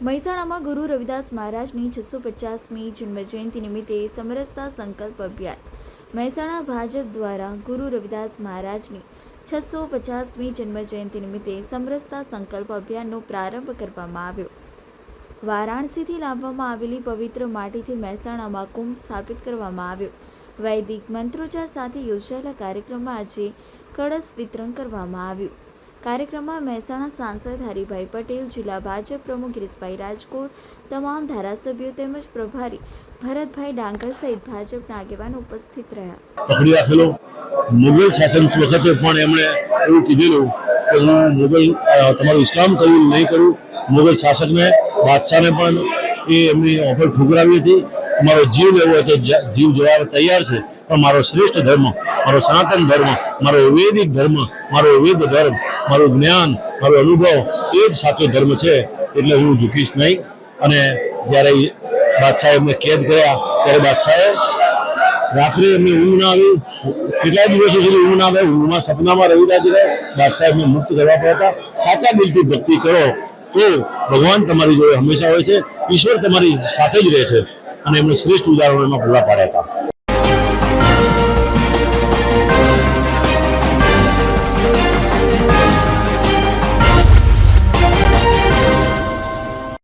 મહેસાણામાં ગુરુ રવિદાસ મહારાજની 650મી જન્મજયંતિ નિમિત્તે સમરસતા સંકલ્પ અભિયાન. મહેસાણા ભાજપ દ્વારા ગુરુ રવિદાસ મહારાજની 650મી જન્મજયંતિ નિમિત્તે સમરસતા સંકલ્પ અભિયાનનો પ્રારંભ કરવામાં આવ્યો. વારાણસીથી લાવવામાં આવેલી પવિત્ર માટીથી મહેસાણામાં કુંભ સ્થાપિત કરવામાં આવ્યો. વૈદિક મંત્રોચ્ચાર સાથે યોજાયેલા કાર્યક્રમમાં આજે કળશ વિતરણ કરવામાં આવ્યું. કાર્યક્રમમાં મહેસાણા સાંસદ હરિભાઈ પટેલ, જિલ્લા ભાજપ પ્રમુખ ગિરીશભાઈ રાજકોટ, તમામ ધારાસભ્યો તેમજ પ્રભારી ભરતભાઈ ડાંગર સહિત ભાજપના આગેવાનો ઉપસ્થિત રહ્યા. પકડી રાખેલો મુગલ શાસન વખતે પણ એમણે એવું કીધેલું કે હું મુગલ તમારું ઇસ્લામ કબૂલ નહીં કરું. મુગલ શાસકને બાદશાહને પણ એ એમની ઓફર ઠુકરાવી હતી. મારો જીવ લેવો હોય તો જીવ જવા તૈયાર છે, પણ મારો શ્રેષ્ઠ ધર્મ, મારો સનાતન ધર્મ, મારો વૈદિક ધર્મ, મારો વેદ ધર્મ, મારું જ્ઞાન, મારો અનુભવ એ જ સાચો ધર્મ છે, એટલે હું ઝૂકીશ નહીં. અને જ્યારે બાદશાહે એમને કેદ કર્યા ત્યારે બાદશાહે રાત્રે એમને ઊંઘ ના આવી, કેટલા દિવસો સુધી ઊંઘ ના આવે. ઊંઘમાં સપનામાં રવિદાસ બાદશાહ એમને મુક્ત કરવા પડ્યા હતા. સાચા દિલથી ભક્તિ કરો તો ભગવાન તમારી જોડે હંમેશા હોય છે, ઈશ્વર તમારી સાથે જ રહે છે. અને એમને શ્રેષ્ઠ ઉદાહરણો એમાં પૂરા પાડ્યા હતા.